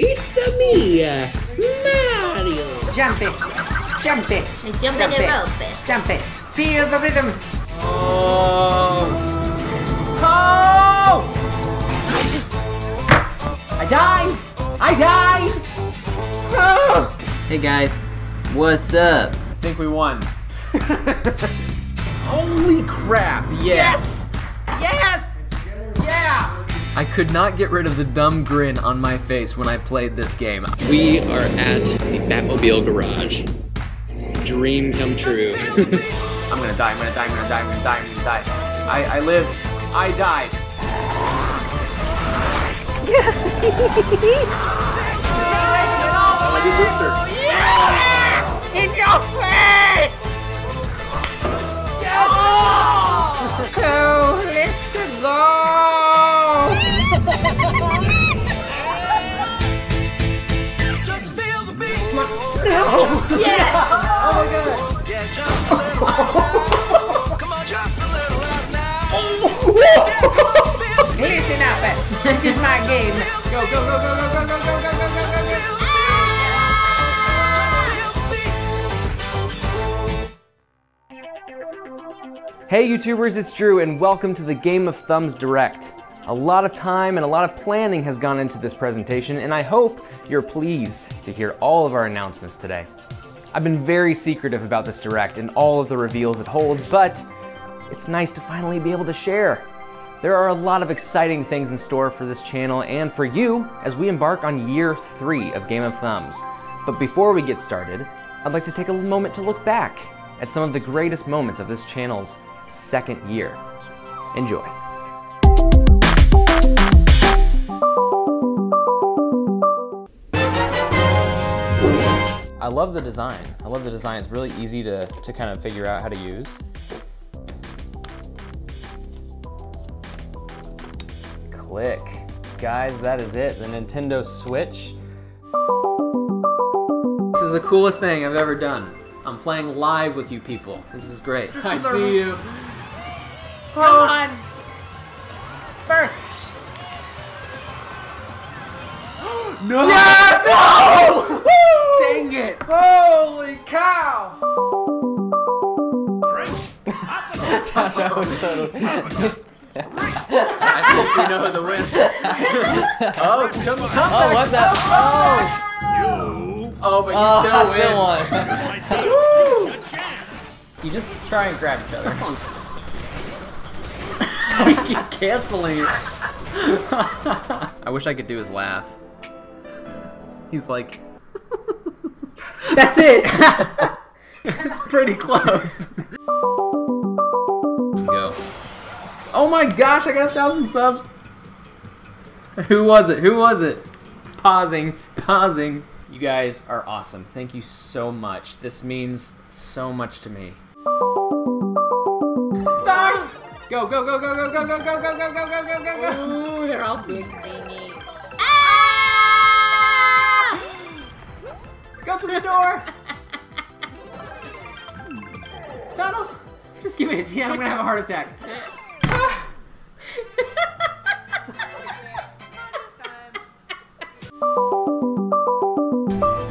It's me, Mario. Jump it, jump it, Jump jump the it, rope. jump it. Feel the rhythm. Oh! Oh! I died. I died. Oh. Hey guys, what's up? I think we won. Holy crap! Yes! Yes! Yeah! I could not get rid of the dumb grin on my face when I played this game. We are at the Batmobile garage. Dream come true. I'm gonna die, I'm gonna die, I'm gonna die, I'm gonna die, I'm gonna die. I lived. I died. Yeah! In your face! Yes! Oh, let's go! Just feel the beat. Yes! Oh my god! Yeah, just a little out now. Come on, just a little out now. Listen up, this is my game. Go, go, go, go, go, go, go, go, go, go, go, go. Hey YouTubers, it's Drew and welcome to the Game of Thumbs Direct. A lot of time and a lot of planning has gone into this presentation and I hope you're pleased to hear all of our announcements today. I've been very secretive about this Direct and all of the reveals it holds, but it's nice to finally be able to share. There are a lot of exciting things in store for this channel and for you as we embark on year 3 of Game of Thumbs. But before we get started, I'd like to take a moment to look back at some of the greatest moments of this channel's second year. Enjoy. I love the design. I love the design. It's really easy to kind of figure out how to use. Click. Guys, that is it. The Nintendo Switch. This is the coolest thing I've ever done. I'm playing live with you people. This is great. I see you. Come on! First! No! Yes! No! Dang it! Holy cow! Gosh, I would totally. I think we know the winner. Oh, come on. Oh, what the? Oh, but you still win. Still won. You just try and grab each other. We keep canceling it. I wish I could do his laugh. He's like... That's it! It's pretty close. Let's go. Oh my gosh, I got 1,000 subs. Who was it? Who was it? Pausing. Pausing. You guys are awesome. Thank you so much. This means so much to me. Stars! Go, go, go, go, go, go, go, go, go, go, go, go, go, go, go. Ooh, they're all big thingy. Go through the door. Tunnel. Just give me a hand. I'm gonna have a heart attack.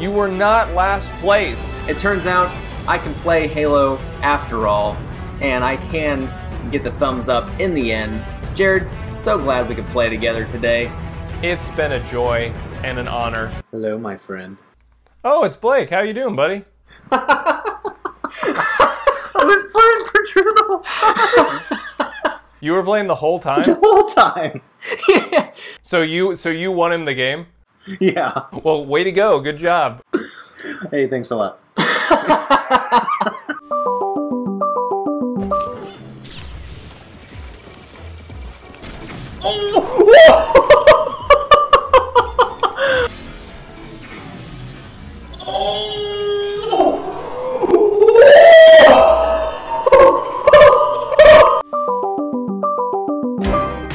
You were not last place. It turns out I can play Halo after all, and I can get the thumbs up in the end. Jared, so glad we could play together today. It's been a joy and an honor. Hello, my friend. Oh, it's Blake. How you doing, buddy? I was playing for Drew the whole time. You were playing the whole time? The whole time. Yeah. So you won him the game? Yeah. Well, way to go. Good job. Hey, thanks a lot.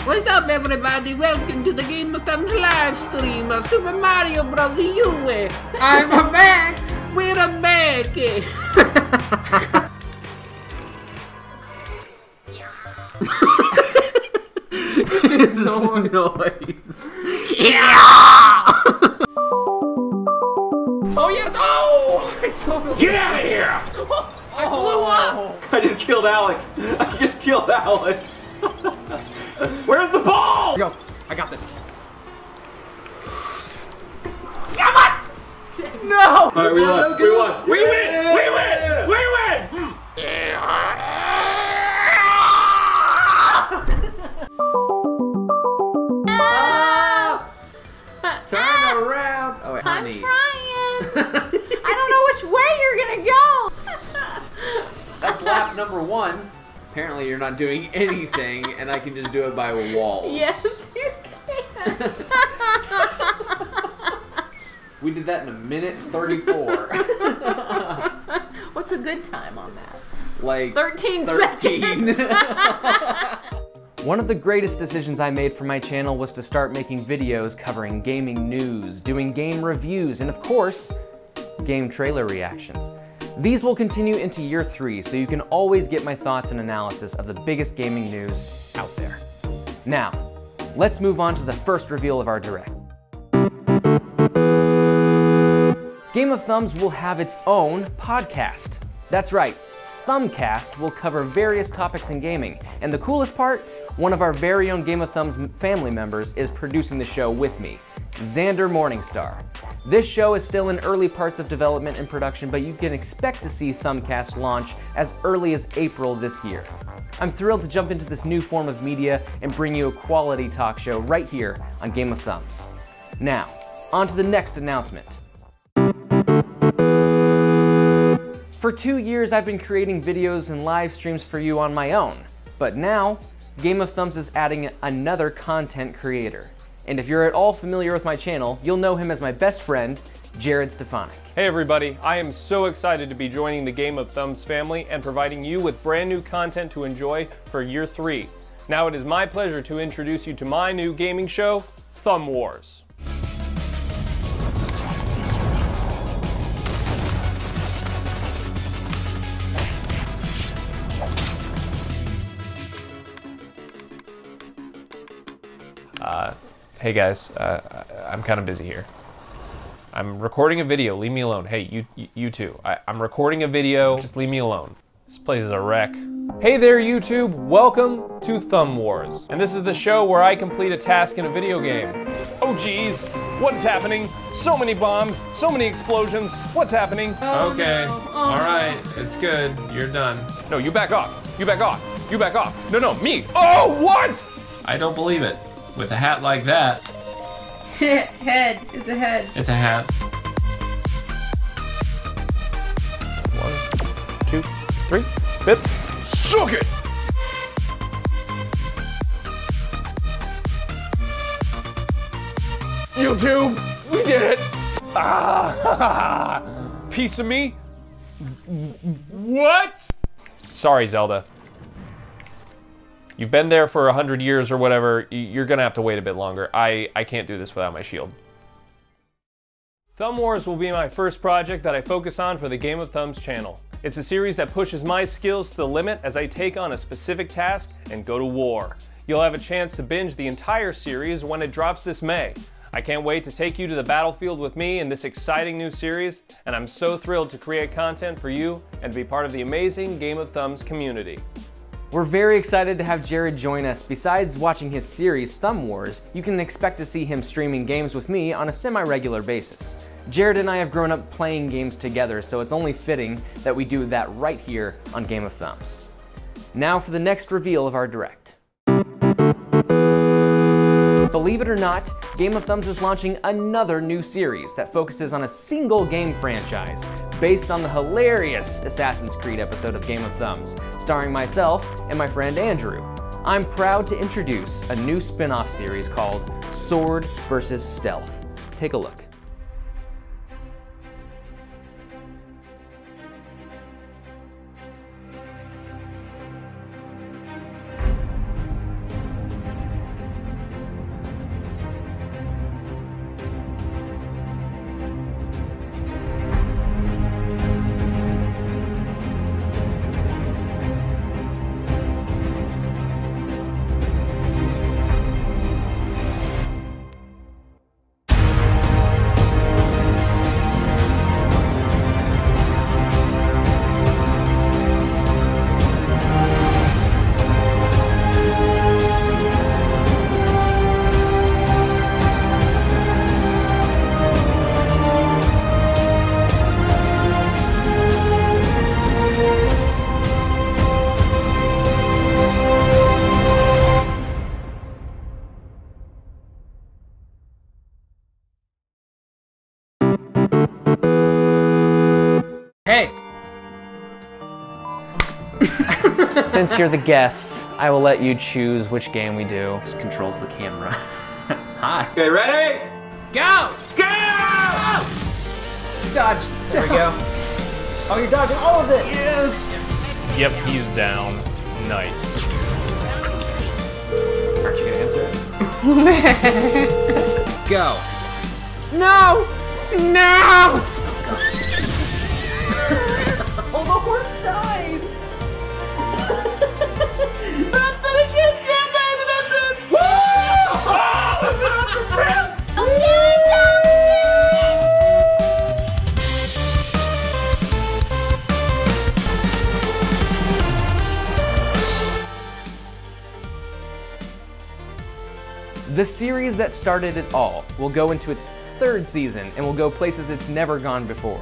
What's up, everybody? Welcome to the Game of Thumbs live stream of Super Mario Bros. U. I'm back. We're back. It's no noise. Yeah. Get out of here! I blew up! I just killed Alec. I just killed Alec. Where's the ball? Go. I got this. Come on! No! All right, we won. We won. We win. We win. We win. Turn around. Oh, wait, I'm honey. trying. I don't know which way you're gonna go. That's lap number 1. Apparently, you're not doing anything, and I can just do it by walls. Yes, you can. We did that in 1:34. What's a good time on that? Like 13 13. seconds. One of the greatest decisions I made for my channel was to start making videos covering gaming news, doing game reviews, and of course, game trailer reactions. These will continue into year 3, so you can always get my thoughts and analysis of the biggest gaming news out there. Now, let's move on to the first reveal of our Direct. Game of Thumbs will have its own podcast. That's right, Thumbcast will cover various topics in gaming, and the coolest part, one of our very own Game of Thumbs family members is producing the show with me, Xander Morningstar. This show is still in early parts of development and production, but you can expect to see Thumbcast launch as early as April this year. I'm thrilled to jump into this new form of media and bring you a quality talk show right here on Game of Thumbs. Now, on to the next announcement. For 2 years, I've been creating videos and live streams for you on my own, but now, Game of Thumbs is adding another content creator. And if you're at all familiar with my channel, you'll know him as my best friend, Jared Stefanik. Hey everybody, I am so excited to be joining the Game of Thumbs family and providing you with brand new content to enjoy for year 3. Now it is my pleasure to introduce you to my new gaming show, Thumb Wars. Hey guys, I'm kind of busy here. I'm recording a video, leave me alone. Hey, you too. I'm recording a video, just leave me alone. This place is a wreck. Hey there YouTube, welcome to Thumb Wars. And this is the show where I complete a task in a video game. Oh geez, what is happening? So many bombs, so many explosions, what's happening? Okay, alright, it's good, you're done. No, you back off, you back off, you back off. No, me. Oh, what? I don't believe it. With a hat like that. Head. It's a head. It's a hat. 1, 2, 3. Bit. Suck it! YouTube, we did it! Ah, piece of me? What? Sorry, Zelda. You've been there for 100 years or whatever, you're gonna have to wait a bit longer. I can't do this without my shield. Thumb Wars will be my first project that I focus on for the Game of Thumbs channel. It's a series that pushes my skills to the limit as I take on a specific task and go to war. You'll have a chance to binge the entire series when it drops this May. I can't wait to take you to the battlefield with me in this exciting new series, and I'm so thrilled to create content for you and to be part of the amazing Game of Thumbs community. We're very excited to have Jared join us. Besides watching his series, Thumb Wars, you can expect to see him streaming games with me on a semi-regular basis. Jared and I have grown up playing games together, so it's only fitting that we do that right here on Game of Thumbs. Now for the next reveal of our Direct. Believe it or not, Game of Thumbs is launching another new series that focuses on a single game franchise based on the hilarious Assassin's Creed episode of Game of Thumbs, starring myself and my friend Andrew. I'm proud to introduce a new spin-off series called Sword vs. Stealth. Take a look. Since you're the guest, I will let you choose which game we do. This controls the camera. Hi. Okay, ready? Go! Go! Dodge. There we go. Oh, you're dodging all of this. Yes. Yep, he's down. Nice. Aren't you gonna answer it? Go. No! No! Oh, the horse died! That's the shit, yeah, baby, that's it! Woo! Oh, we've been on some friends! The series that started it all will go into its 3rd season and will go places it's never gone before.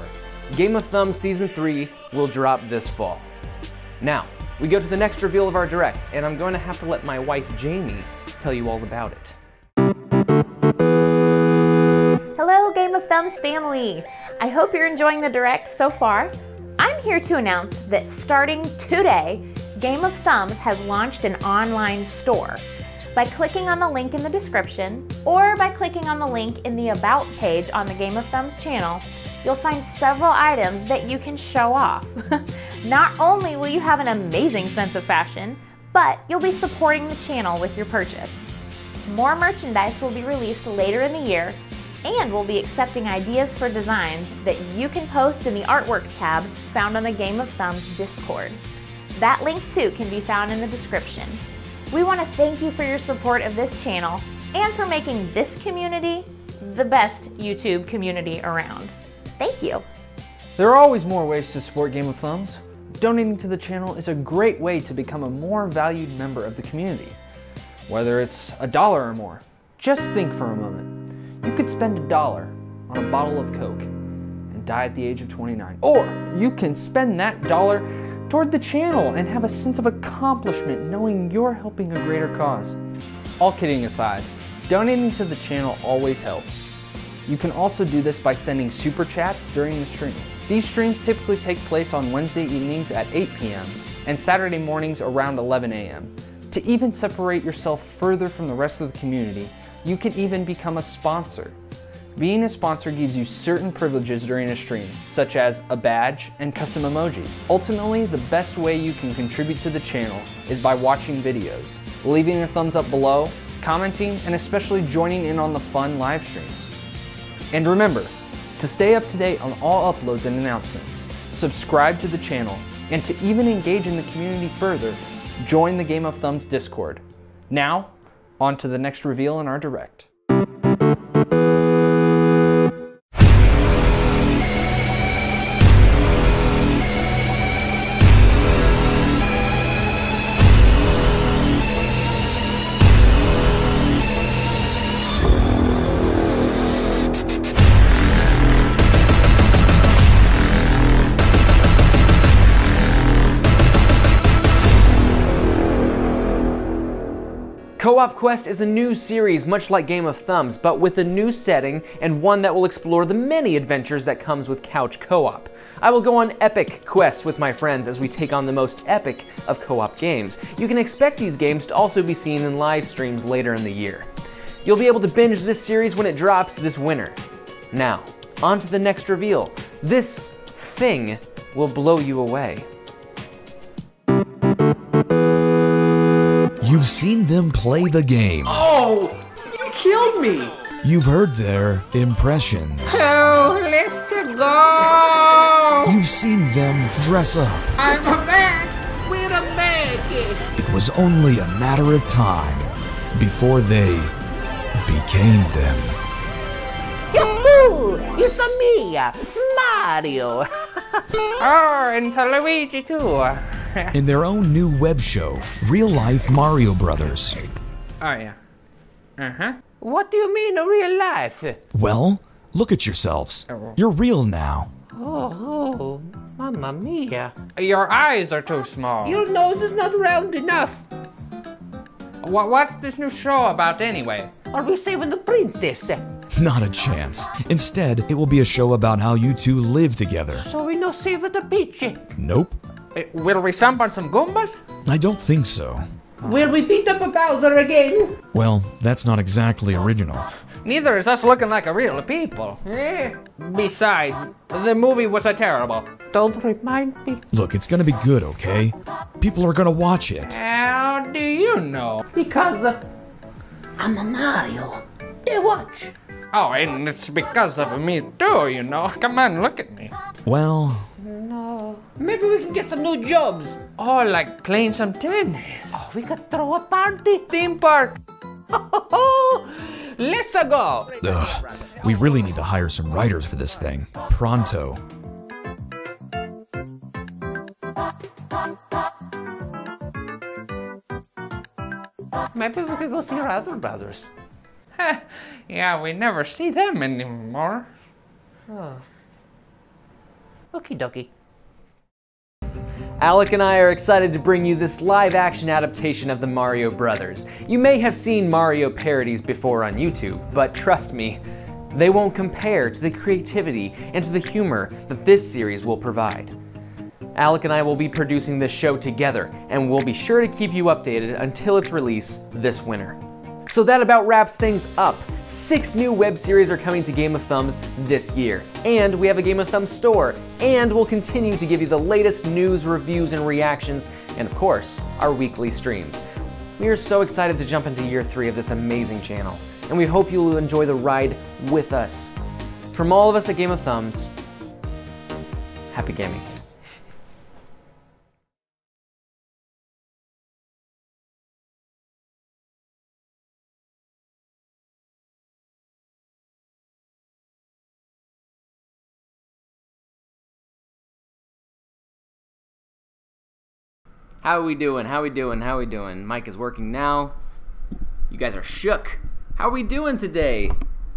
Game of Thumbs Season 3 will drop this fall. Now, we go to the next reveal of our Direct, and I'm going to have to let my wife Jamie tell you all about it. Hello, Game of Thumbs family. I hope you're enjoying the Direct so far. I'm here to announce that starting today, Game of Thumbs has launched an online store. By clicking on the link in the description, or by clicking on the link in the About page on the Game of Thumbs channel, you'll find several items that you can show off. Not only will you have an amazing sense of fashion, but you'll be supporting the channel with your purchase. More merchandise will be released later in the year, and we'll be accepting ideas for designs that you can post in the Artwork tab found on the Game of Thumbs Discord. That link too can be found in the description. We want to thank you for your support of this channel and for making this community the best YouTube community around. Thank you. There are always more ways to support Game of Thumbs. Donating to the channel is a great way to become a more valued member of the community. Whether it's $1 or more, just think for a moment. You could spend $1 on a bottle of Coke and die at the age of 29. Or you can spend that $1 toward the channel and have a sense of accomplishment knowing you're helping a greater cause. All kidding aside, donating to the channel always helps. You can also do this by sending super chats during the stream. These streams typically take place on Wednesday evenings at 8 p.m. and Saturday mornings around 11 a.m. To even separate yourself further from the rest of the community, you can even become a sponsor. Being a sponsor gives you certain privileges during a stream, such as a badge and custom emojis. Ultimately, the best way you can contribute to the channel is by watching videos, leaving a thumbs up below, commenting, and especially joining in on the fun live streams. And remember, to stay up to date on all uploads and announcements, subscribe to the channel, and to even engage in the community further, join the Game of Thumbs Discord. Now, on to the next reveal in our Direct. Co-op Quest is a new series much like Game of Thumbs, but with a new setting and one that will explore the many adventures that comes with couch co-op. I will go on epic quests with my friends as we take on the most epic of co-op games. You can expect these games to also be seen in live streams later in the year. You'll be able to binge this series when it drops this winter. Now, on to the next reveal. This thing will blow you away. You've seen them play the game. Oh, you killed me. You've heard their impressions. Oh, let's go. You've seen them dress up. I'm a man with a baby. It was only a matter of time before they became them. Yahoo! It's a me, Mario. Oh, and to Luigi too. In their own new web show, Real Life Mario Brothers. Oh yeah. Uh-huh. What do you mean real life? Well, look at yourselves. You're real now. Oh, mamma mia. Your eyes are too small. Your nose is not round enough. What's this new show about anyway? Are we saving the princess? Not a chance. Instead, it will be a show about how you two live together. So we no save the peach. Nope. Will we stomp on some Goombas? I don't think so. Will we beat up a Bowser again? Well, that's not exactly original. Neither is us looking like a real people. Besides, the movie was a terrible. Don't remind me. Look, it's gonna be good, okay? People are gonna watch it. How do you know? Because I'm a Mario. They watch. Oh, and it's because of me too, you know. Come on, look at me. Well, No. Maybe we can get some new jobs. Oh, like playing some tennis. Oh, we could throw a party. Theme park. Let's go. ugh, we really need to hire some writers for this thing. Pronto. Maybe we could go see our other brothers. Yeah, we never see them anymore. Okie dokie. Alec and I are excited to bring you this live-action adaptation of the Mario Brothers. You may have seen Mario parodies before on YouTube, but trust me, they won't compare to the creativity and to the humor that this series will provide. Alec and I will be producing this show together, and we'll be sure to keep you updated until its release this winter. So that about wraps things up. 6 new web series are coming to Game of Thumbs this year, and we have a Game of Thumbs store, and we'll continue to give you the latest news, reviews, and reactions, and of course, our weekly streams. We are so excited to jump into year 3 of this amazing channel, and we hope you will enjoy the ride with us. From all of us at Game of Thumbs, happy gaming. How are we doing? How we doing? How we doing? Mic is working now. You guys are shook. How are we doing today?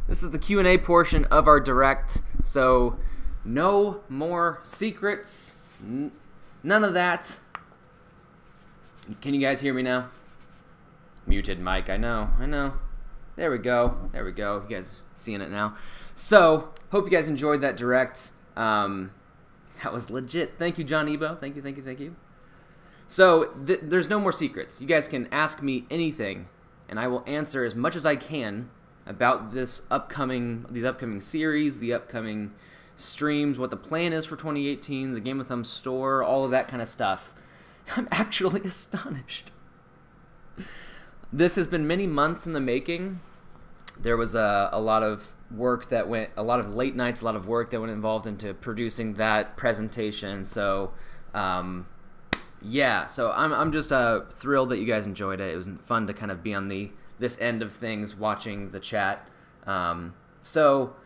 This is the Q&A portion of our direct, so no more secrets. None of that. Can you guys hear me now? Muted mic, I know. There we go. You guys seeing it now. So, hope you guys enjoyed that direct. That was legit. Thank you, John Ebo. Thank you. So, there's no more secrets. You guys can ask me anything, and I will answer as much as I can about these upcoming series, the upcoming streams, what the plan is for 2018, the Game of Thumbs store, all of that kind of stuff. I'm actually astonished. This has been many months in the making. There was a lot of work that went, a lot of late nights, a lot of work that went involved into producing that presentation. So, yeah, so I'm just thrilled that you guys enjoyed it. It was fun to kind of be on this end of things, watching the chat. So,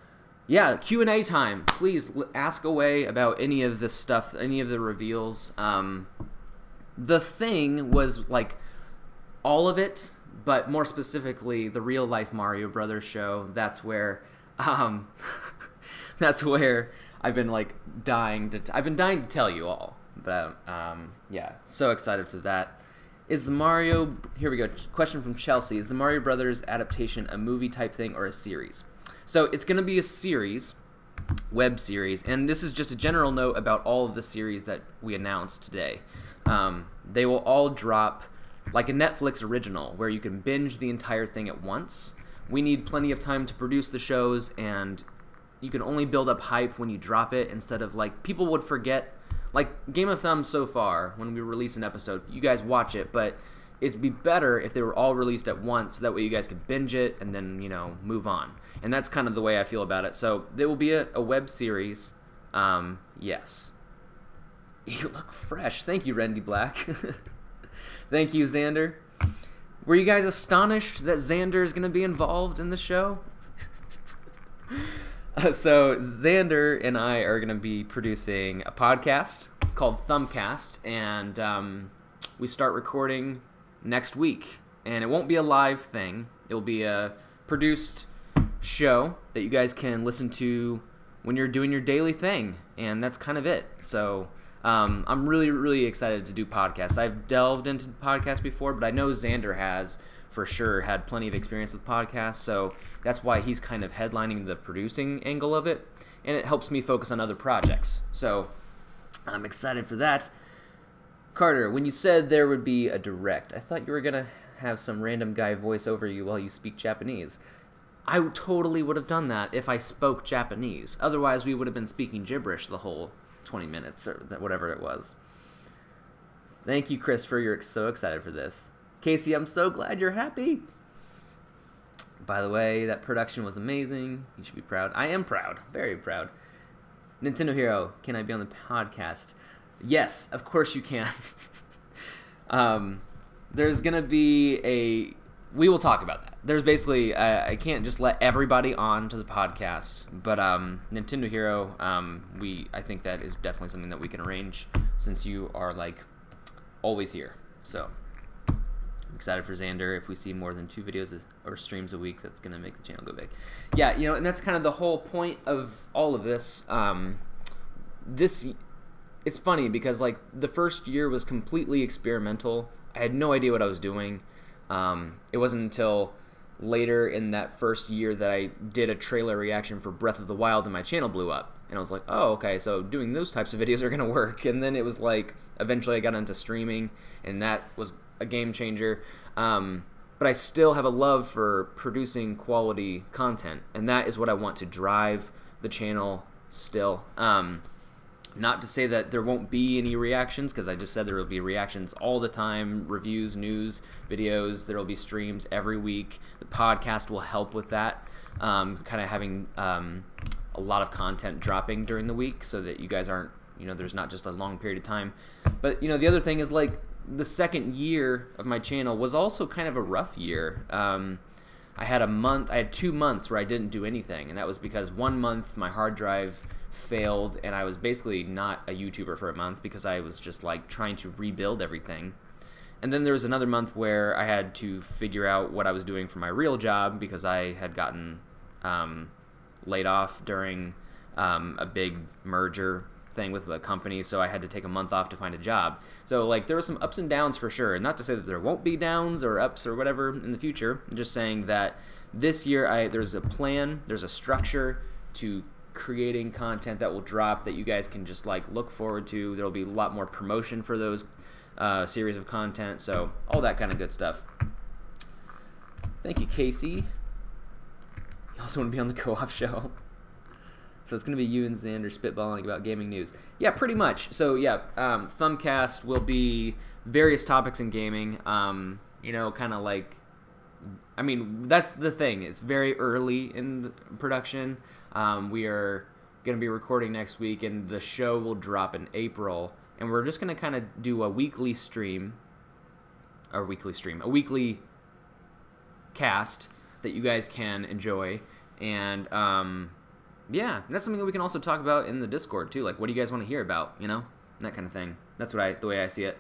yeah, Q&A time. Please ask away about any of this stuff, any of the reveals. The thing was like all of it, but more specifically the real life Mario Brothers show. That's where, that's where I've been like dying to tell you all. But yeah, so excited for that. Is the Mario, here we go, question from Chelsea, is the Mario Brothers adaptation a movie type thing or a series? So it's going to be a series, web series, and this is just a general note about all of the series that we announced today. They will all drop like a Netflix original where you can binge the entire thing at once. We need plenty of time to produce the shows, and you can only build up hype when you drop it instead of like people would forget. Like Game of Thumbs so far, when we release an episode, you guys watch it, but it'd be better if they were all released at once, so that way you guys could binge it and then, you know, move on. And that's kind of the way I feel about it. So there will be a web series. Yes. You look fresh. Thank you, Randy Black. Thank you, Xander. Were you guys astonished that Xander is going to be involved in the show? So Xander and I are going to be producing a podcast called Thumbcast, and we start recording next week. And it won't be a live thing. It will be a produced show that you guys can listen to when you're doing your daily thing, and that's kind of it. So I'm really, really excited to do podcasts. I've delved into podcasts before, but I know Xander has for sure had plenty of experience with podcasts, so that's why he's kind of headlining the producing angle of it, and it helps me focus on other projects. So I'm excited for that. Carter, when you said there would be a direct, I thought you were gonna have some random guy voice over you while you speak Japanese. I totally would have done that if I spoke Japanese. Otherwise, we would have been speaking gibberish the whole 20 minutes or whatever it was. Thank you, Chris, you're so excited for this. Casey, I'm so glad you're happy. By the way, that production was amazing. You should be proud. I am proud. Very proud. Nintendo Hero, can I be on the podcast? Yes, of course you can. There's going to be we will talk about that. There's basically, I can't just let everybody on to the podcast, but Nintendo Hero, I think that is definitely something that we can arrange since you are, like, always here. So, I'm excited for Xander. If we see more than 2 videos or streams a week, that's going to make the channel go big. Yeah, and that's kind of the whole point of all of this. It's funny because, like, the first year was completely experimental. I had no idea what I was doing. It wasn't until later in that first year that I did a trailer reaction for Breath of the Wild and my channel blew up. And I was like, oh, okay, so doing those types of videos are going to work. And then it was like, eventually I got into streaming, and that was a game changer. But I still have a love for producing quality content, and that is what I want to drive the channel still. Not to say that there won't be any reactions, because I just said there will be reactions all the time, reviews, news, videos. There will be streams every week. The podcast will help with that, kind of having a lot of content dropping during the week so that you guys aren't, there's not just a long period of time. But, the other thing is, like, the second year of my channel was also kind of a rough year. I had 2 months where I didn't do anything, and that was because 1 month my hard drive failed, and I was basically not a YouTuber for a month because I was just, like, trying to rebuild everything. And then there was another month where I had to figure out what I was doing for my real job because I had gotten laid off during a big merger thing with a company, so I had to take a month off to find a job. So, like, there were some ups and downs for sure, and not to say that there won't be downs or ups or whatever in the future. I'm just saying that this year there's a plan, there's a structure to creating content that will drop that you guys can just, like, look forward to. There'll be a lot more promotion for those series of content, so all that kind of good stuff. Thank you, Casey. You also want to be on the co-op show. So it's going to be you and Xander spitballing about gaming news. Yeah, pretty much. So, yeah, Thumbcast will be various topics in gaming. Kind of like, I mean, that's the thing. It's very early in the production. We are going to be recording next week, and the show will drop in April. And we're just going to kind of do a weekly cast that you guys can enjoy. And, yeah, that's something that we can also talk about in the Discord, too. Like, what do you guys want to hear about, That kind of thing. That's the way I see it.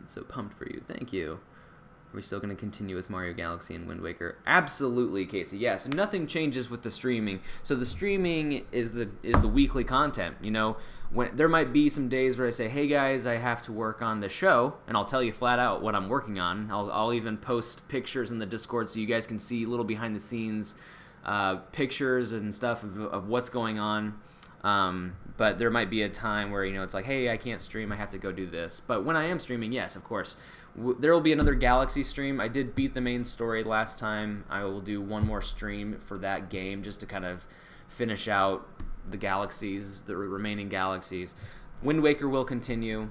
So pumped for you. Thank you. Are we still going to continue with Mario Galaxy and Wind Waker? Absolutely, Casey. Yes, nothing changes with the streaming. So the streaming is the weekly content, When there might be some days where I say, hey guys, I have to work on the show, and I'll tell you flat out what I'm working on. I'll even post pictures in the Discord so you guys can see little behind the scenes pictures and stuff of what's going on. But there might be a time where, it's like, hey, I can't stream, I have to go do this. But when I am streaming, yes, of course, there will be another Galaxy stream. I did beat the main story last time. I will do one more stream for that game just to kind of finish out the remaining galaxies. Wind Waker will continue.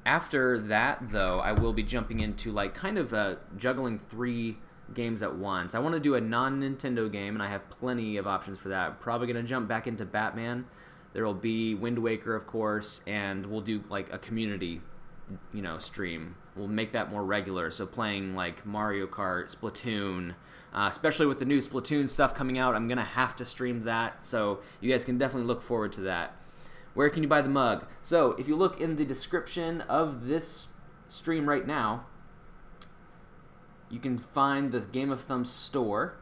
After that, though, I will be jumping into, like, kind of juggling 3 games at once. I want to do a non-Nintendo game, and I have plenty of options for that. I'm probably going to jump back into Batman. There will be Wind Waker, of course, and we'll do, like, a community, stream. We'll make that more regular, so playing, like, Mario Kart, Splatoon, especially with the new Splatoon stuff coming out, I'm going to have to stream that, so you guys can definitely look forward to that. Where can you buy the mug? So, if you look in the description of this stream right now, you can find the Game of Thumbs store.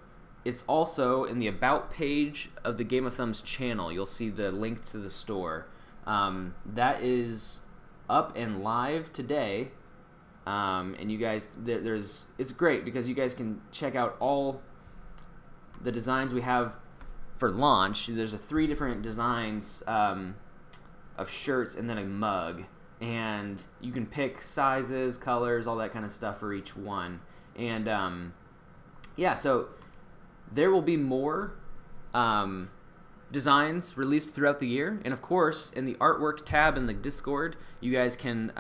It's also in the About page of the Game of Thumbs channel. You'll see the link to the store. That is up and live today. And you guys, it's great because you guys can check out all the designs we have for launch. There's 3 different designs of shirts and then a mug, and you can pick sizes, colors, all that kind of stuff for each one. And yeah, so there will be more designs released throughout the year, and of course in the artwork tab in the Discord you guys can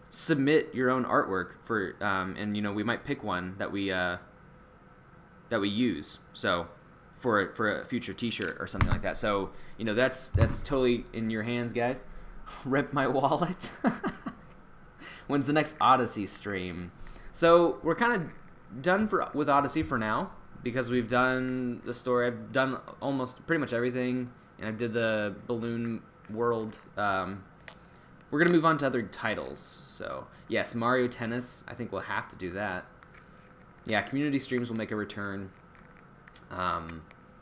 submit your own artwork for and you know, we might pick one that we use, so for a future t-shirt or something like that. So you know, that's totally in your hands, guys. Rip my wallet. When's the next Odyssey stream? So we're kind of done with Odyssey for now, because we've done the story. I've done almost pretty much everything, and I did the Balloon World. We're gonna move on to other titles. So yes, Mario Tennis. I think we'll have to do that. Yeah, community streams will make a return.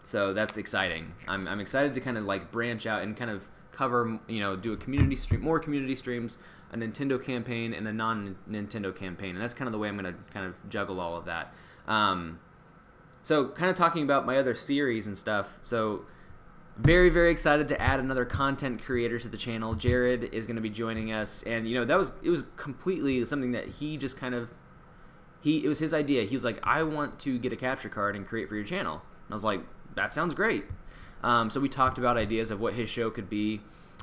So that's exciting. I'm excited to kind of like branch out and kind of cover, you know, do a community stream, more community streams, a Nintendo campaign, and a non-Nintendo campaign, and that's kind of the way I'm gonna kind of juggle all of that. So kind of talking about my other series and stuff. So very, very excited to add another content creator to the channel. Jared is going to be joining us, and you know, it was completely something that he just kind of, it was his idea. He was like, I want to get a capture card and create for your channel. And I was like, that sounds great. So we talked about ideas of what his show could be,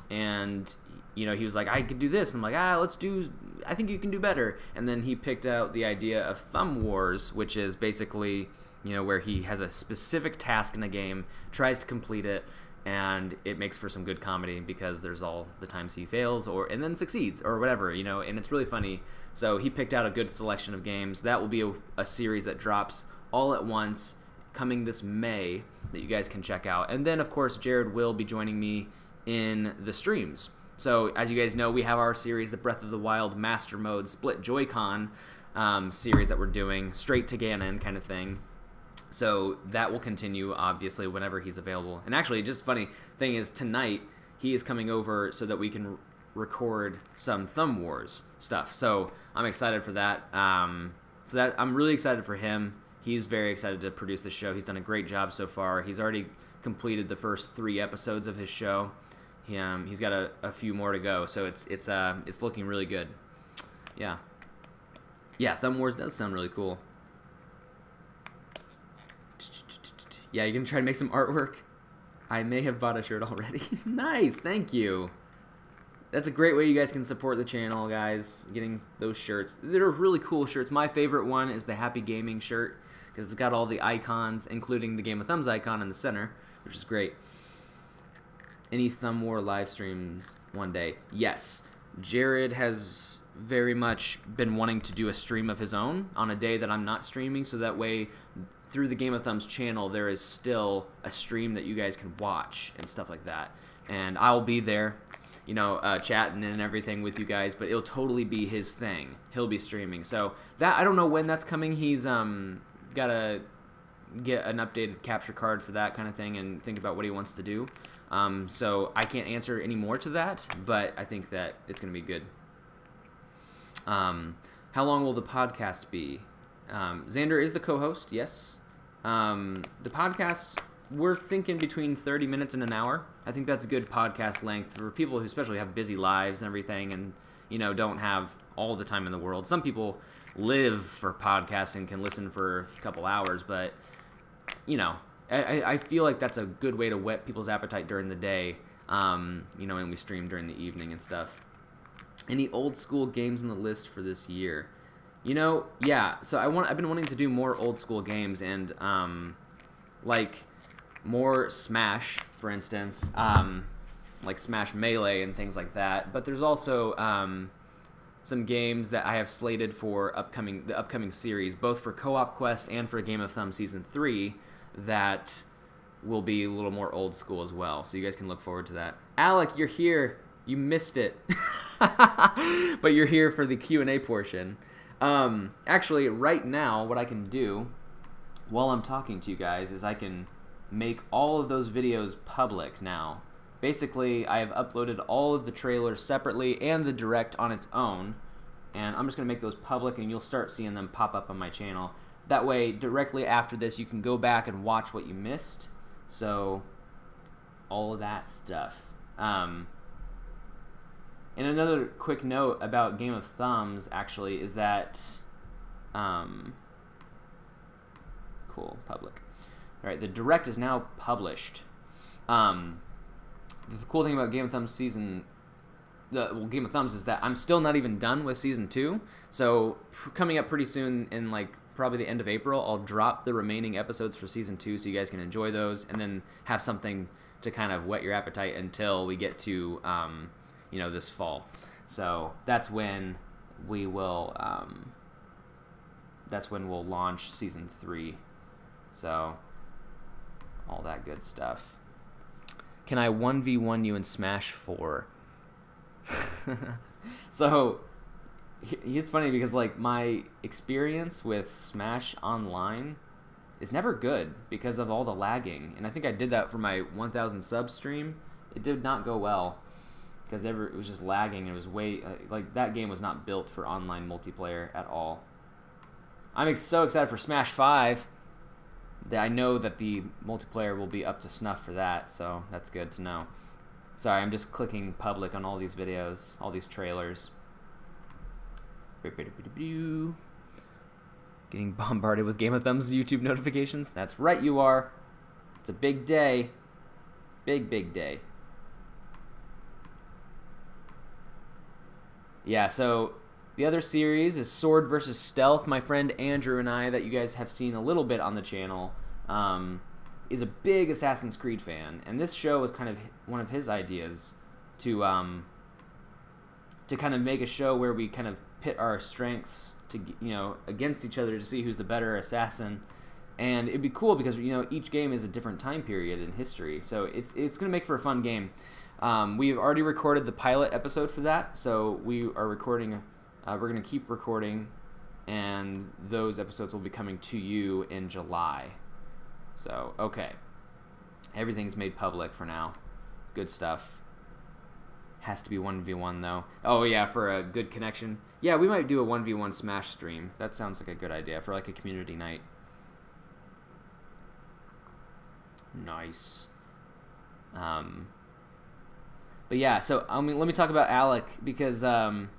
and you know, he was like, I could do this, and I'm like, I think you can do better. And then he picked out the idea of Thumb Wars, which is basically, you know, where he has a specific task in the game, tries to complete it, and it makes for some good comedy because there's all the times he fails and then succeeds or whatever, you know, and it's really funny. So he picked out a good selection of games. That will be a series that drops all at once coming this May that you guys can check out. And then of course Jared will be joining me in the streams. So as you guys know, we have our series, the Breath of the Wild Master Mode Split Joy-Con series that we're doing, straight to Ganon kind of thing. So that will continue, obviously, whenever he's available. And actually, just funny thing is, tonight he is coming over so that we can record some Thumb Wars stuff. So I'm excited for that. So that I'm really excited for him. He's very excited to produce the show. He's done a great job so far. He's already completed the first 3 episodes of his show. He's got a few more to go. So it's looking really good. Yeah. Yeah, Thumb Wars does sound really cool. Yeah, you're going to try to make some artwork? I may have bought a shirt already. Nice, thank you. That's a great way you guys can support the channel, guys, getting those shirts. They're really cool shirts. My favorite one is the Happy Gaming shirt, because it's got all the icons, including the Game of Thumbs icon in the center, which is great. Any Thumb War live streams one day? Yes. Jared has very much been wanting to do a stream of his own on a day that I'm not streaming, so that way through the Game of Thumbs channel there is still a stream that you guys can watch and stuff like that. And I'll be there, you know, chatting and everything with you guys, but it'll totally be his thing. He'll be streaming. So that, I don't know when that's coming. He's got to get an updated capture card for that kind of thing and think about what he wants to do. So I can't answer any more to that, but I think that it's going to be good. How long will the podcast be? Xander is the co-host, yes. The podcast, we're thinking between 30 minutes and an hour. I think that's a good podcast length for people who especially have busy lives and everything, and you know, don't have all the time in the world. Some people live for podcasting, can listen for a couple hours, but you know, I feel like that's a good way to whet people's appetite during the day, you know, and we stream during the evening and stuff. Any old school games on the list for this year? You know, yeah, so I've been wanting to do more old school games, and like more Smash, for instance, like Smash Melee and things like that. But there's also some games that I have slated for the upcoming series, both for Co-op Quest and for Game of Thumb Season 3, that will be a little more old school as well. So you guys can look forward to that. Alec, you're here. You missed it. But you're here for the Q&A portion. Actually, right now, what I can do while I'm talking to you guys is I can make all of those videos public now. Basically, I have uploaded all of the trailers separately and the direct on its own, and I'm just going to make those public, and you'll start seeing them pop up on my channel. That way, directly after this, you can go back and watch what you missed. So all of that stuff. And another quick note about Game of Thumbs actually is that cool, public. All right, the direct is now published. The cool thing about Game of Thumbs season, Game of Thumbs is that I'm still not even done with season 2. So coming up pretty soon in like probably the end of April, I'll drop the remaining episodes for season 2 so you guys can enjoy those, and then have something to kind of whet your appetite until we get to you know, this fall. So that's when we will we'll launch season 3. So all that good stuff. Can I 1v1 you in Smash 4? So it's funny because like my experience with Smash Online is never good because of all the lagging, and I think I did that for my 1000 sub stream. It did not go well because it was just lagging. It was way like that game was not built for online multiplayer at all. I'm so excited for Smash 5 that I know that the multiplayer will be up to snuff for that, so that's good to know. Sorry, I'm just clicking public on all these videos, all these trailers. Getting bombarded with Game of Thumbs YouTube notifications. That's right, you are. It's a big day. Big day. Yeah, so the other series is Sword vs. Stealth. My friend Andrew and I, that you guys have seen a little bit on the channel, is a big Assassin's Creed fan, and this show was kind of one of his ideas to kind of make a show where we kind of pit our strengths to, you know, against each other to see who's the better assassin. And it'd be cool because, you know, each game is a different time period in history, so it's gonna make for a fun game. We've already recorded the pilot episode for that, so we are recording. We're gonna keep recording, and those episodes will be coming to you in July. So okay, everything's made public for now. Good stuff. Has to be 1v1 though. Oh yeah, for a good connection. Yeah, we might do a 1v1 Smash stream. That sounds like a good idea for like a community night. Nice. But yeah, so I mean, let me talk about Alec, because Alec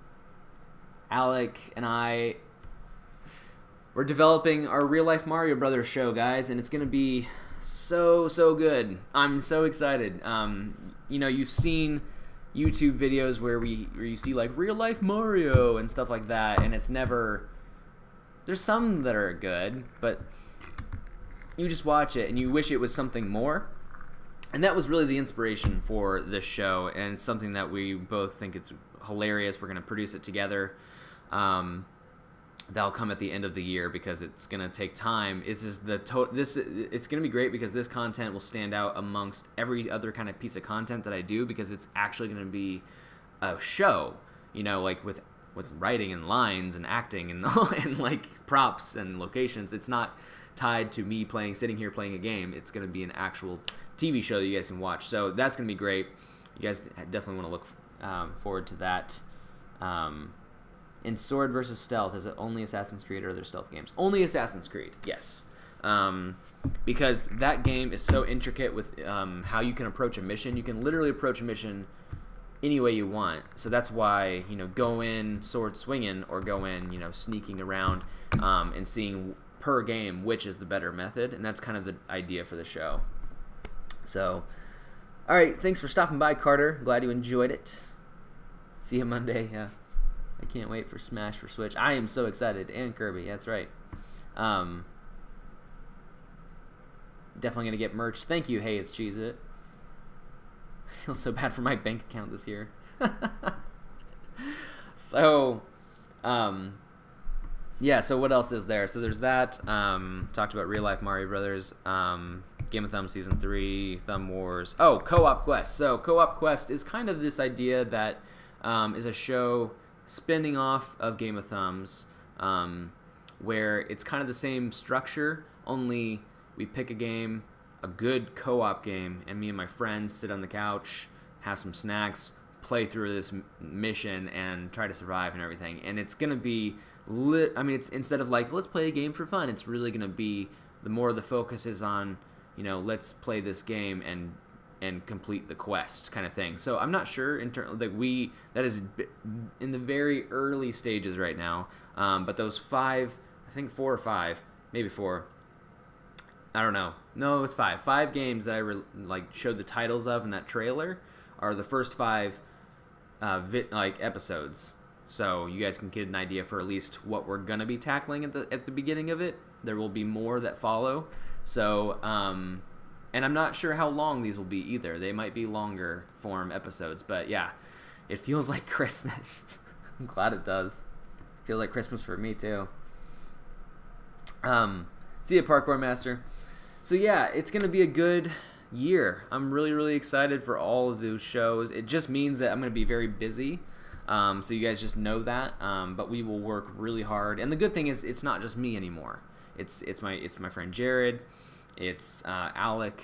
and I, we're developing our real life Mario Brothers show, guys, and it's gonna be so good. I'm so excited. You know, you've seen YouTube videos where you see like real life Mario and stuff like that, and it's never. There's some that are good, but you just watch it and you wish it was something more. And that was really the inspiration for this show, and it's something that we both think it's hilarious. We're gonna produce it together. That'll come at the end of the year because it's gonna take time. It's gonna be great because this content will stand out amongst every other kind of piece of content that I do, because it's actually gonna be a show, you know, like with writing and lines and acting and and like props and locations. It's not tied to me sitting here playing a game. It's gonna be an actual TV show that you guys can watch. So that's gonna be great. You guys definitely want to look forward to that. In Sword vs. Stealth, is it only Assassin's Creed or are there stealth games? Only Assassin's Creed, yes. Because that game is so intricate with how you can approach a mission. You can literally approach a mission any way you want. So that's why, you know, go in sword swinging or go in, you know, sneaking around and seeing per game which is the better method. And that's kind of the idea for the show. So, all right, thanks for stopping by, Carter. Glad you enjoyed it. See you Monday. Yeah. I can't wait for Smash for Switch. I am so excited. And Kirby, that's right. Definitely going to get merch. Thank you, Hey, It's Cheez-It. I feel so bad for my bank account this year. So, yeah, so what else is there? So there's that. Talked about Real Life Mario Brothers. Game of Thumbs Season 3. Thumb Wars. Oh, Co-op Quest. So Co-op Quest is kind of this idea that is a show spinning off of Game of Thumbs, where it's kind of the same structure, only we pick a game, a good co-op game, and me and my friends sit on the couch, have some snacks, play through this mission, and try to survive and everything. And it's gonna be I mean, it's instead of like let's play a game for fun, it's really gonna be the more the focus is on let's play this game and complete the quest kind of thing. So I'm not sure that is in the very early stages right now. But those 5, I think 4 or 5, maybe 4. I don't know. No, it's 5. 5 games that I showed the titles of in that trailer are the first 5 episodes. So you guys can get an idea for at least what we're gonna be tackling at the beginning of it. There will be more that follow. So and I'm not sure how long these will be either. They might be longer form episodes, but yeah, it feels like Christmas. I'm glad it does. Feels like Christmas for me too. See ya, Parkour Master. So yeah, it's gonna be a good year. I'm really, really excited for all of those shows. It just means that I'm gonna be very busy. So you guys just know that. But we will work really hard. And the good thing is, it's not just me anymore. It's my friend Jared. It's Alec.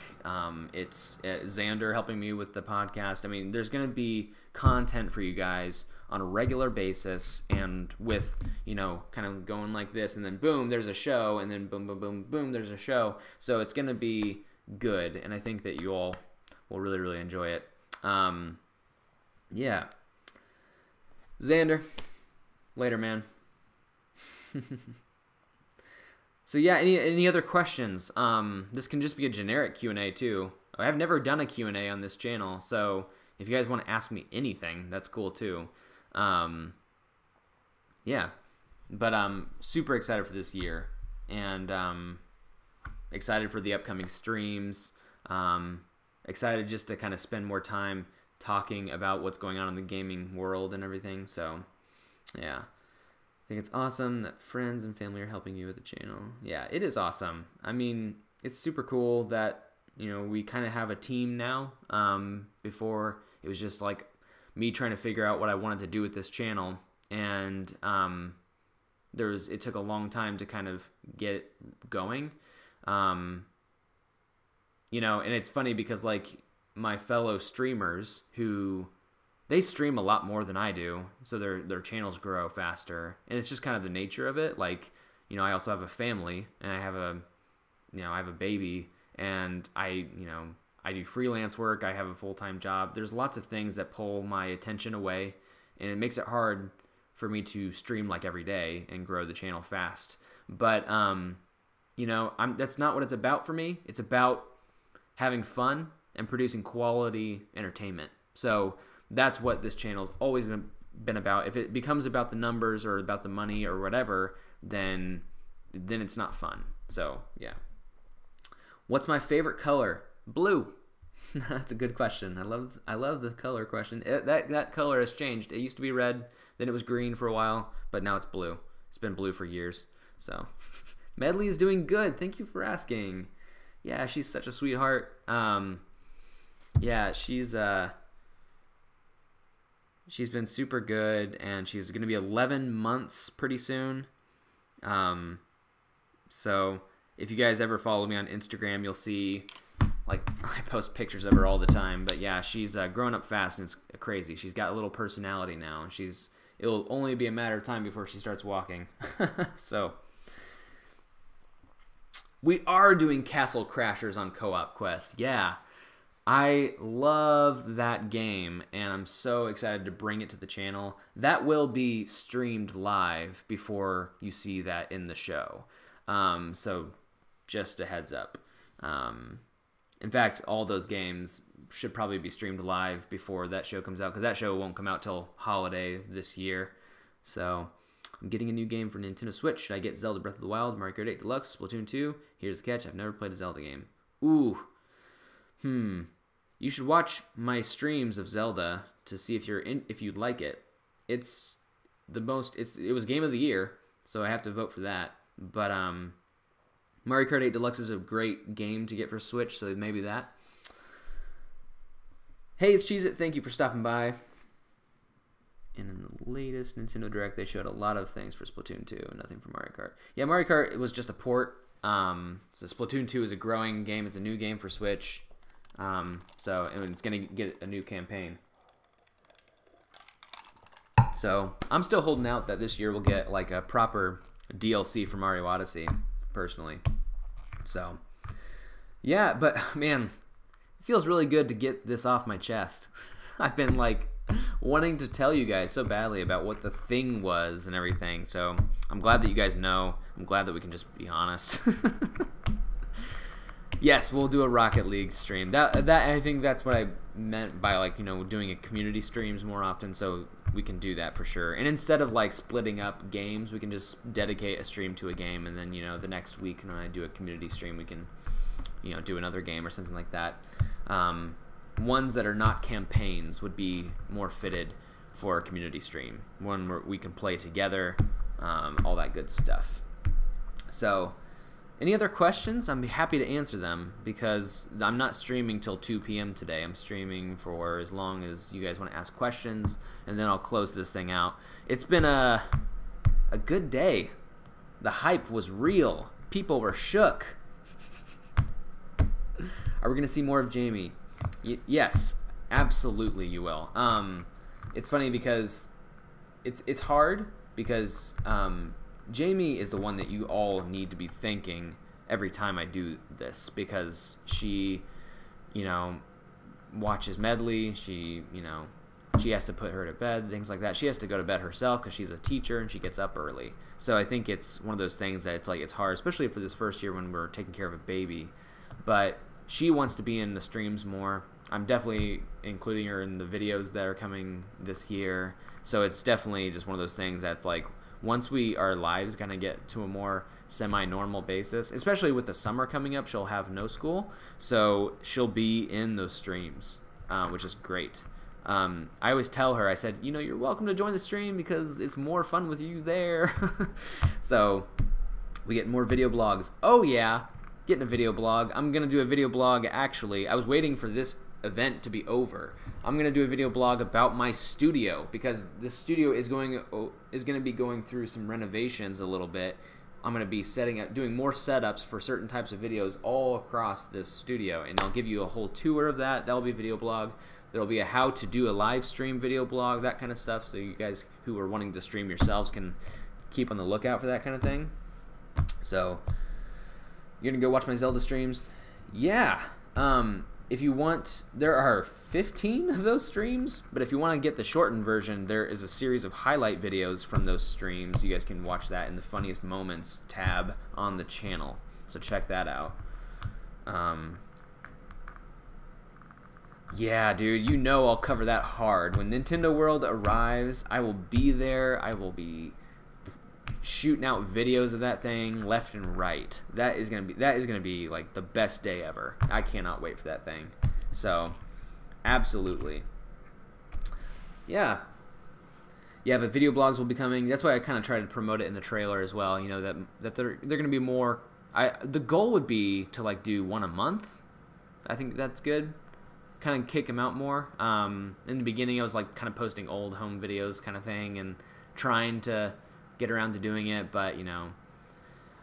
It's Xander helping me with the podcast. I mean, there's gonna be content for you guys on a regular basis, and with kind of going like this, and then boom, there's a show, and then boom, boom, boom, boom, there's a show. So it's gonna be good, and I think that you all will really, really enjoy it. Yeah. Xander, later, man. So yeah, any other questions? This can just be a generic Q&A too. I've never done a Q&A on this channel, so if you guys want to ask me anything, that's cool too. Yeah, but I'm super excited for this year, and excited for the upcoming streams. Excited just to kind of spend more time talking about what's going on in the gaming world and everything. So yeah, I think it's awesome that friends and family are helping you with the channel. Yeah, it is awesome. I mean, it's super cool that we kind of have a team now. Before it was just like me trying to figure out what I wanted to do with this channel, and it took a long time to kind of get it going. And it's funny because my fellow streamers they stream a lot more than I do, so their channels grow faster, and it's just kind of the nature of it. I also have a family, and I have a baby, and I do freelance work. I have a full-time job. There's lots of things that pull my attention away, and it makes it hard for me to stream every day and grow the channel fast. But that's not what it's about for me. It's about having fun and producing quality entertainment. So that's what this channel's always been about. If it becomes about the numbers or about the money or whatever, then it's not fun. So yeah. What's my favorite color? Blue. That's a good question. I love the color question. That color has changed. It used to be red, then it was green for a while, but now it's blue. It's been blue for years. So Medley is doing good. Thank you for asking. Yeah, she's such a sweetheart. Yeah, she's been super good, and she's going to be 11 months pretty soon. So if you guys ever follow me on Instagram, you'll see I post pictures of her all the time. But yeah, she's grown up fast, and it's crazy. She's got a little personality now, and it'll only be a matter of time before she starts walking. So we are doing Castle Crashers on Co-op Quest. Yeah, I love that game, and I'm so excited to bring it to the channel. That will be streamed live before you see that in the show. So just a heads up. In fact, all those games should probably be streamed live before that show comes out, because that show won't come out till holiday this year. So I'm getting a new game for Nintendo Switch. Should I get Zelda Breath of the Wild, Mario Kart 8 Deluxe, Splatoon 2? Here's the catch. I've never played a Zelda game. Ooh. You should watch my streams of Zelda to see if you'd like it. It was Game of the Year, so I have to vote for that. But Mario Kart 8 Deluxe is a great game to get for Switch, so maybe that. Hey, it's Cheez-It. Thank you for stopping by. And in the latest Nintendo Direct, they showed a lot of things for Splatoon 2 and nothing for Mario Kart. Yeah, Mario Kart, it was just a port. So Splatoon 2 is a growing game. It's a new game for Switch. So it's going to get a new campaign. So I'm still holding out that this year we'll get a proper DLC for Mario Odyssey, personally. So Yeah, but man, it feels really good to get this off my chest. I've been like wanting to tell you guys so badly about what the thing was and everything. So I'm glad that you guys know. I'm glad that we can just be honest. Yes, we'll do a Rocket League stream. That I think that's what I meant by, like, you know, doing a community streams more often, so we can do that for sure. And instead of like splitting up games, we can just dedicate a stream to a game, and then, you know, the next week when I do a community stream, we can, you know, do another game or something like that. Ones that are not campaigns would be more fitted for a community stream, one where we can play together, all that good stuff. So any other questions? I'm happy to answer them, because I'm not streaming till 2 p.m. today. I'm streaming for as long as you guys want to ask questions, and then I'll close this thing out. It's been a good day. The hype was real. People were shook. Are we going to see more of Jamie? Yes, absolutely you will. It's funny because it's hard because Jamie is the one that you all need to be thanking every time I do this, because she, you know, watches Medley. She, you know, she has to put her to bed, things like that. She has to go to bed herself because she's a teacher and she gets up early. So I think it's one of those things that it's like it's hard, especially for this first year when we're taking care of a baby. But she wants to be in the streams more. I'm definitely including her in the videos that are coming this year. So it's definitely just one of those things that's like, once our lives kind of get to a more semi-normal basis, especially with the summer coming up, she'll have no school, so she'll be in those streams, which is great. I always tell her, I said, you know, you're welcome to join the stream because it's more fun with you there. So we get more video blogs. Oh yeah, getting a video blog. I'm gonna do a video blog. Actually, I was waiting for this event to be over. I'm gonna do a video blog about my studio, because the studio is going to be going through some renovations a little bit. I'm gonna be doing more setups for certain types of videos all across this studio, and I'll give you a whole tour of that. That'll be a video blog. There'll be a how to do a live stream video blog, that kind of stuff, so you guys who are wanting to stream yourselves can keep on the lookout for that kind of thing. So you're gonna go watch my Zelda streams? Yeah. If you want, there are 15 of those streams, but if you want to get the shortened version, there is a series of highlight videos from those streams. You guys can watch that in the Funniest Moments tab on the channel, so check that out. Yeah, dude, you know I'll cover that hard. When Nintendo World arrives, I will be there. I will be shooting out videos of that thing left and right. That is gonna be like the best day ever. I cannot wait for that thing. So absolutely, yeah, but video blogs will be coming. That's why I kind of try to promote it in the trailer as well, you know, that they're gonna be more. The goal would be to like do one a month. I think that's good, kind of kick them out more. In the beginning I was like kind of posting old home videos kind of thing and trying to get around to doing it, but, you know,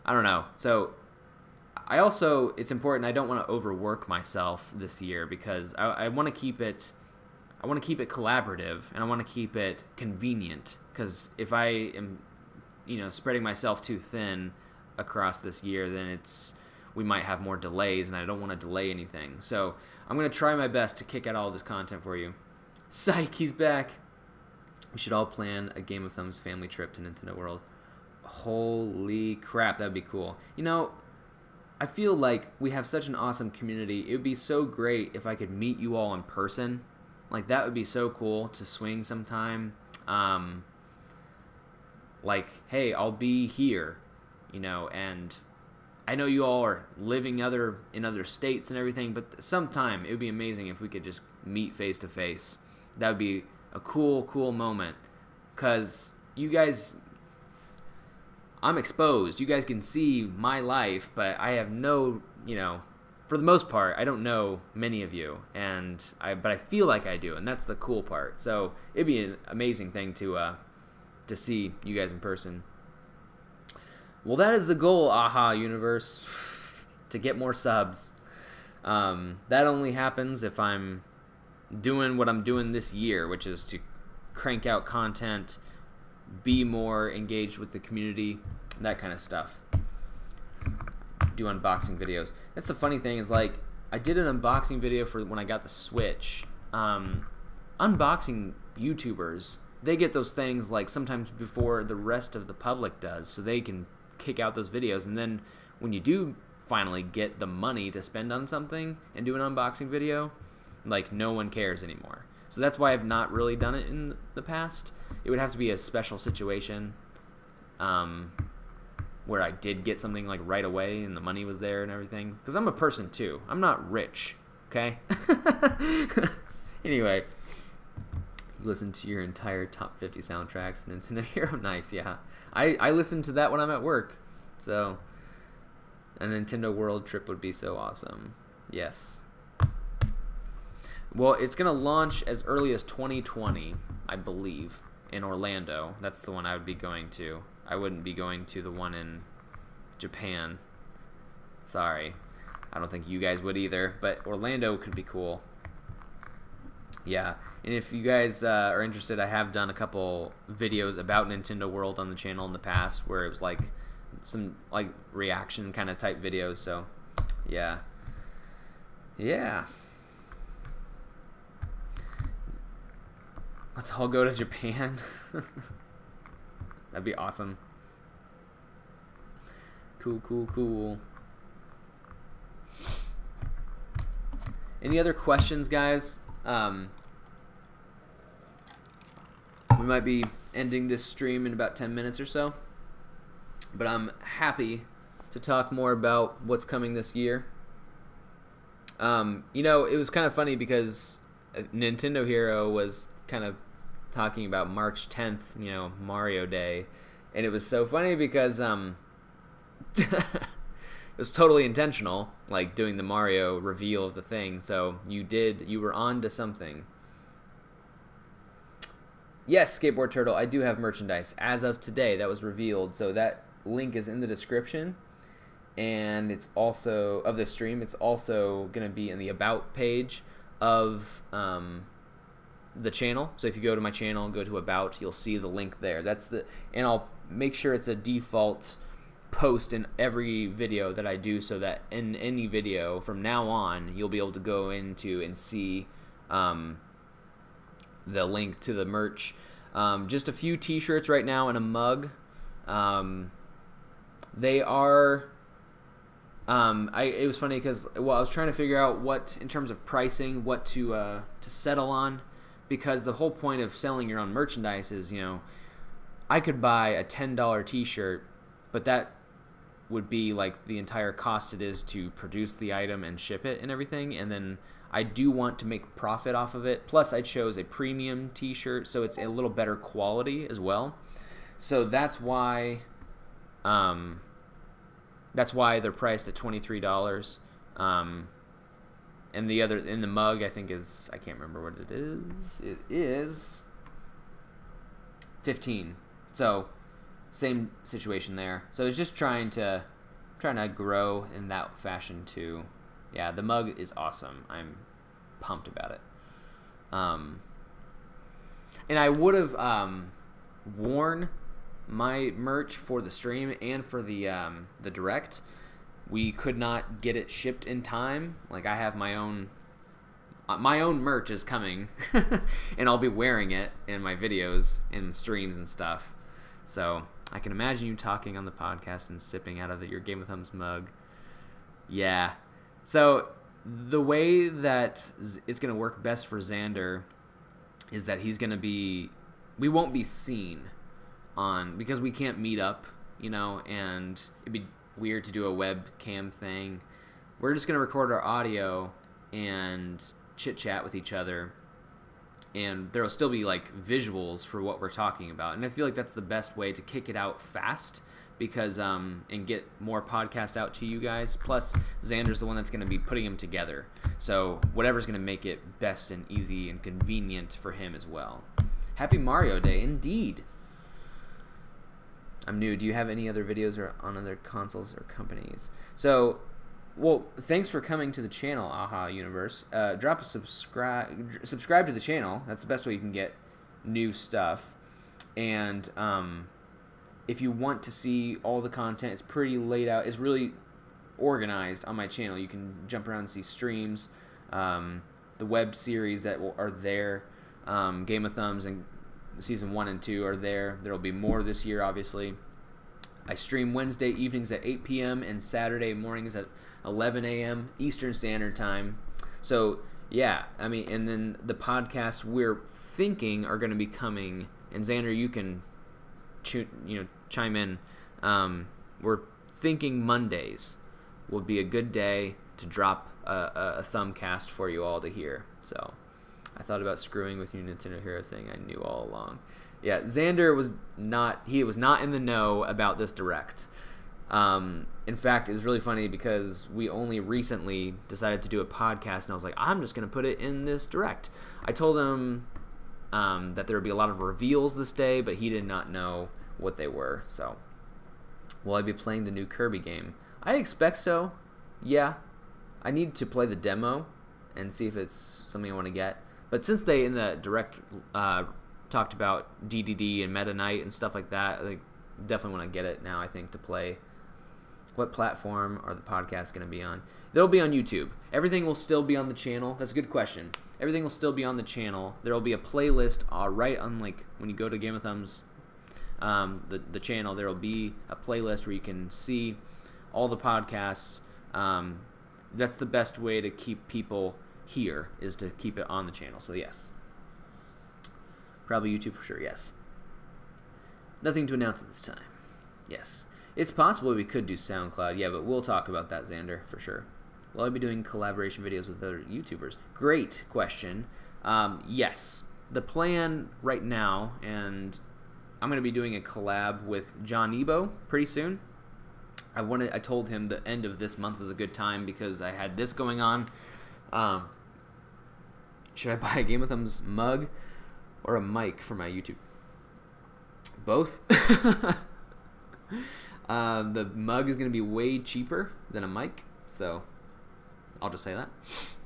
I don't know. So it's important, I don't want to overwork myself this year, because I want to keep it collaborative, and I want to keep it convenient, because if I am, you know, spreading myself too thin across this year, then we might have more delays, and I don't want to delay anything. So I'm going to try my best to kick out all this content for you. Psych, he's back. We should all plan a Game of Thumbs family trip to Nintendo World. Holy crap, that'd be cool. You know, I feel like we have such an awesome community. It would be so great if I could meet you all in person. Like, that would be so cool to swing sometime. Like, hey, I'll be here, you know, and I know you all are living in other states and everything, but sometime it would be amazing if we could just meet face to face. That would be a cool moment, because you guys, I'm exposed. You guys can see my life, but I have no, you know, for the most part, I don't know many of you, but I feel like I do, and that's the cool part. So it'd be an amazing thing to see you guys in person. Well, that is the goal, AHA Universe, to get more subs. That only happens if I'm doing what I'm doing this year, which is to crank out content, be more engaged with the community, that kind of stuff. do unboxing videos. That's the funny thing is, like, I did an unboxing video for when I got the Switch. Unboxing YouTubers, they get those things like sometimes before the rest of the public does, so they can kick out those videos. And then when you do finally get the money to spend on something and do an unboxing video, like, no one cares anymore. So that's why I've not really done it in the past. It would have to be a special situation where I did get something like right away and the money was there and everything. Because I'm a person too. I'm not rich, okay? Anyway, you listen to your entire top 50 soundtracks, Nintendo Hero. Nice, yeah. I listen to that when I'm at work. So a Nintendo World trip would be so awesome. Yes. Well, it's going to launch as early as 2020, I believe, in Orlando. That's the one I would be going to. I wouldn't be going to the one in Japan. Sorry. I don't think you guys would either, but Orlando could be cool. Yeah, and if you guys are interested, I have done a couple videos about Nintendo World on the channel in the past where it was like some like reaction kind of type videos, so yeah. Yeah. Let's all go to Japan. That'd be awesome. Cool, cool, cool. Any other questions, guys? We might be ending this stream in about 10 minutes or so, but I'm happy to talk more about what's coming this year. You know, it was kind of funny because Nintendo Hero was kind of talking about March 10th, you know, Mario Day, and it was so funny because it was totally intentional, like doing the Mario reveal of the thing. So you were on to something. Yes, Skateboard Turtle, I do have merchandise as of today. That was revealed, so that link is in the description, and it's also of the stream. It's also going to be in the about page of the channel. So if you go to my channel and go to about, you'll see the link there. And I'll make sure it's a default post in every video that I do, so that in any video from now on you'll be able to go into and see the link to the merch. Just a few t-shirts right now and a mug. They are it was funny because, well, I was trying to figure out what, in terms of pricing, what to settle on, because the whole point of selling your own merchandise is, you know, I could buy a $10 t-shirt, but that would be like the entire cost it is to produce the item and ship it and everything, and then I do want to make profit off of it. Plus I chose a premium t-shirt, so it's a little better quality as well. So that's why they're priced at $23. And the other, in the mug, I think is, I can't remember what it is. It is $15. So same situation there. So it's just trying to grow in that fashion too. Yeah, the mug is awesome. I'm pumped about it. And I would have worn my merch for the stream and for the direct. We could not get it shipped in time. Like, I have my own merch is coming, and I'll be wearing it in my videos and streams and stuff. So I can imagine you talking on the podcast and sipping out of your Game of Thumbs mug. Yeah. So the way that it's going to work best for Xander is that he's going to be, we won't be seen on, because we can't meet up, you know, and it'd be weird to do a webcam thing. We're just going to record our audio and chit chat with each other, and there'll still be like visuals for what we're talking about. And I feel like that's the best way to kick it out fast, because and get more podcasts out to you guys. Plus Xander's the one that's going to be putting them together, so whatever's going to make it best and easy and convenient for him as well. Happy Mario Day indeed. I'm new. Do you have any other videos or on other consoles or companies? So, well, thanks for coming to the channel, Aha Universe. Drop a subscribe to the channel. That's the best way you can get new stuff. And if you want to see all the content, it's pretty laid out. It's really organized on my channel. You can jump around and see streams, the web series that are there, Game of Thumbs and season 1 and 2 are there. There will be more this year, obviously. I stream Wednesday evenings at 8 p.m. and Saturday mornings at 11 a.m. Eastern Standard Time. So, yeah, I mean, and then the podcasts we're thinking are going to be coming, and Xander, you can chime in. We're thinking Mondays would be a good day to drop a Thumbcast for you all to hear. So, I thought about screwing with you, Nintendo Heroes thing. I knew all along. Yeah, Xander was not in the know about this Direct. In fact, it was really funny because we only recently decided to do a podcast, and I was like, I'm just going to put it in this Direct. I told him that there would be a lot of reveals this day, but he did not know what they were. So, will I be playing the new Kirby game? I expect so, yeah. I need to play the demo and see if it's something I want to get. But since they, in the Direct, talked about DDD and Meta Knight and stuff like that, I definitely want to get it now, I think, to play. What platform are the podcasts going to be on? They'll be on YouTube. Everything will still be on the channel. That's a good question. Everything will still be on the channel. There will be a playlist right on, like, when you go to Game of Thumbs, the channel, there will be a playlist where you can see all the podcasts. That's the best way to keep people here, is to keep it on the channel. So, yes. Probably YouTube for sure, yes. Nothing to announce at this time. Yes. It's possible we could do SoundCloud, yeah, but we'll talk about that, Xander, for sure. Will I be doing collaboration videos with other YouTubers? Great question. Yes. The plan right now, and I'm going to be doing a collab with John Ebo pretty soon. I told him the end of this month was a good time because I had this going on. Should I buy a Game of Thumbs mug or a mic for my YouTube? Both. The mug is going to be way cheaper than a mic, so I'll just say that.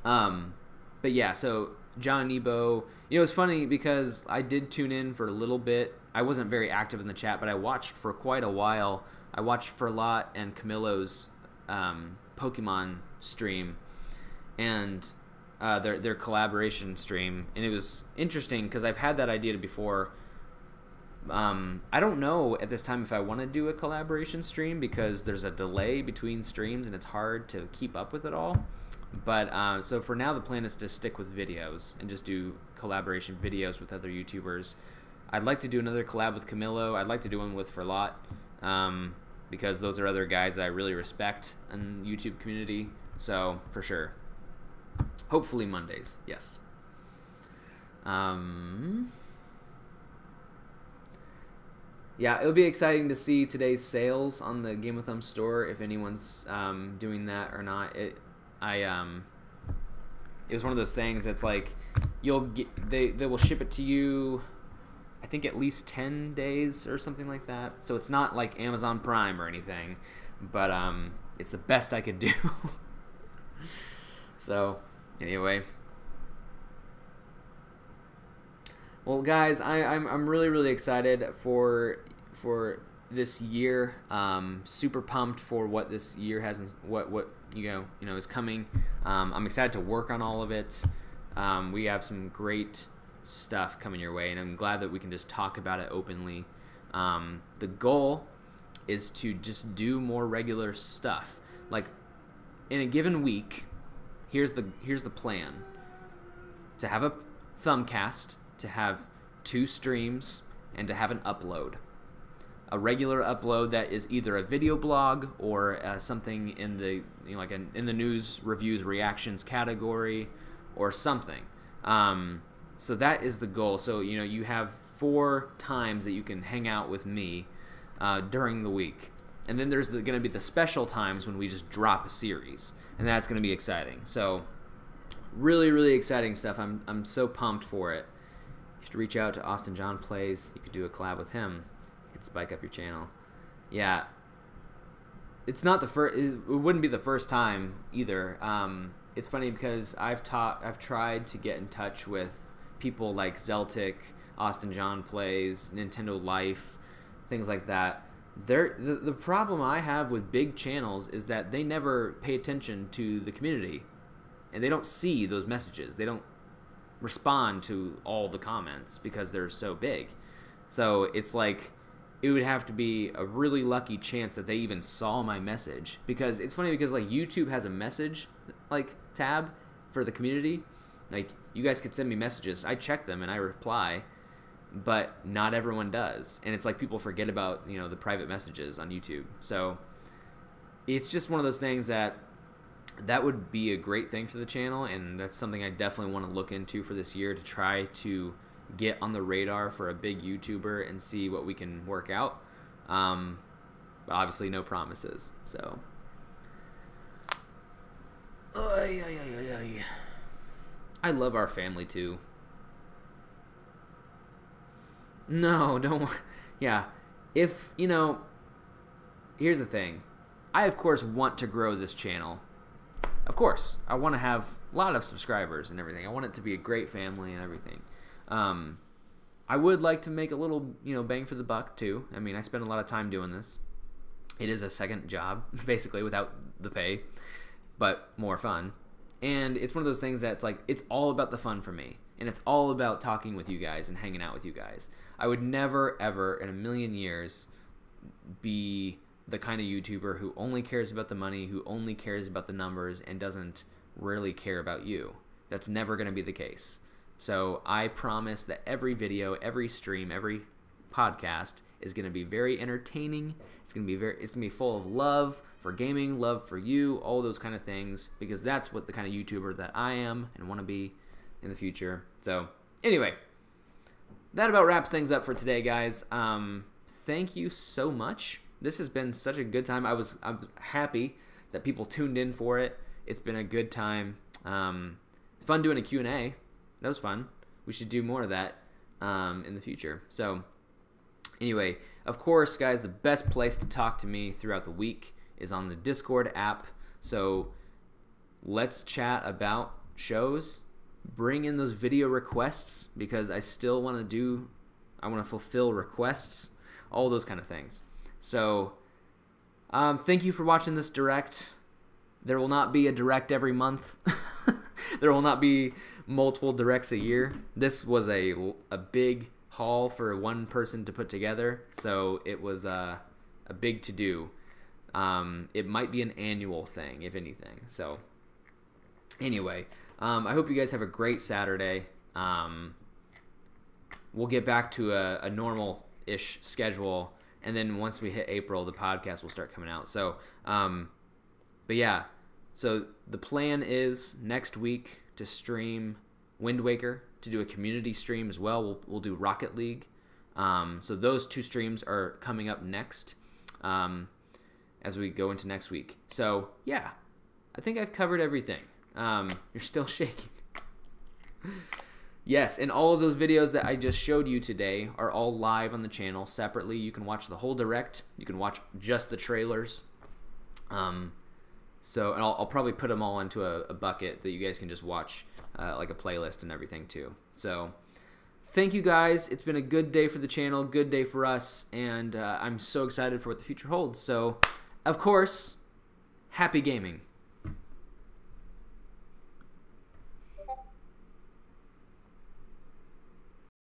But yeah, so John Nebo, it's funny because I did tune in for a little bit. I wasn't very active in the chat, but I watched for quite a while. I watched Ferlat and Camillo's Pokemon stream and their collaboration stream, and it was interesting because I've had that idea before. I don't know at this time if I want to do a collaboration stream because there's a delay between streams and it's hard to keep up with it all. But so for now, the plan is to stick with videos and just do collaboration videos with other YouTubers. I'd like to do another collab with Camillo. I'd like to do one with Ferlat because those are other guys that I really respect in the YouTube community. So for sure. Hopefully Mondays, yes. Yeah, it'll be exciting to see today's sales on the Game of Thumbs store, if anyone's doing that or not. It was one of those things that's like they will ship it to you, I think at least 10 days or something like that. So it's not like Amazon Prime or anything, but it's the best I could do. So anyway, well, guys, I'm really excited for this year. Super pumped for what this year has, what is coming. I'm excited to work on all of it. We have some great stuff coming your way, and I'm glad that we can just talk about it openly. The goal is to just do more regular stuff. Like in a given week, here's the plan: to have a Thumbcast, to have 2 streams, and to have an upload. A regular upload that is either a video blog or something in the in the news, reviews, reactions category or something. So that is the goal. So you have 4 times that you can hang out with me during the week, and then there's going to be the special times when we just drop a series, and that's going to be exciting. So really exciting stuff. I'm so pumped for it. You should reach out to Austin John Plays. You could do a collab with him. You could spike up your channel. Yeah. It's not the first. It wouldn't be the first time either. It's funny because I've tried to get in touch with people like Zeltic, Austin John Plays, Nintendo Life, things like that. The problem I have with big channels is that they never pay attention to the community, and they don't see those messages. They don't respond to all the comments because they're so big. So it's like it would have to be a really lucky chance that they even saw my message, because it's funny because like YouTube has a message like tab for the community. Like you guys could send me messages, I check them and I reply, but not everyone does, and it's like people forget about, you know, the private messages on YouTube. So it's just one of those things that would be a great thing for the channel, and that's something I definitely want to look into for this year, to try to get on the radar for a big YouTuber and see what we can work out. But obviously no promises. So I love our family too. No, don't. Yeah, if, you know, here's the thing. I, of course, want to grow this channel. Of course, I want to have a lot of subscribers and everything. I want it to be a great family and everything. I would like to make a little, you know, bang for the buck too. I mean, I spend a lot of time doing this. It is a second job, basically, without the pay, but more fun. And it's one of those things that's like, it's all about the fun for me. And it's all about talking with you guys and hanging out with you guys. I would never, ever in a million years be the kind of YouTuber who only cares about the money, who only cares about the numbers, and doesn't really care about you. That's never going to be the case. So I promise that every video, every stream, every podcast is going to be very entertaining. It's going to be full of love for gaming, love for you, all those kind of things, because that's what the kind of YouTuber that I am and want to be in the future. So anyway, that about wraps things up for today, guys. Thank you so much. This has been such a good time. I'm happy that people tuned in for it. It's been a good time. Fun doing a Q&A. That was fun. We should do more of that in the future. So anyway, of course, guys, the best place to talk to me throughout the week is on the Discord app. So let's chat about shows. Bring in those video requests, because I still want to fulfill requests, all those kind of things. So thank you for watching this direct. There will not be a direct every month. There will not be multiple directs a year. This was a big haul for one person to put together, so it was a big to-do. It might be an annual thing, if anything. So anyway, I hope you guys have a great Saturday. We'll get back to a normal-ish schedule, and then once we hit April, the podcast will start coming out. So, but yeah, so the plan is next week to stream Wind Waker, to do a community stream as well. We'll do Rocket League. So those two streams are coming up next as we go into next week. So yeah, I think I've covered everything. You're still shaking. Yes, and all of those videos that I just showed you today are all live on the channel separately. You can watch the whole direct. You can watch just the trailers. So, and I'll probably put them all into a bucket that you guys can just watch, like a playlist and everything too. So, thank you guys. It's been a good day for the channel, good day for us, and I'm so excited for what the future holds. So, of course, happy gaming.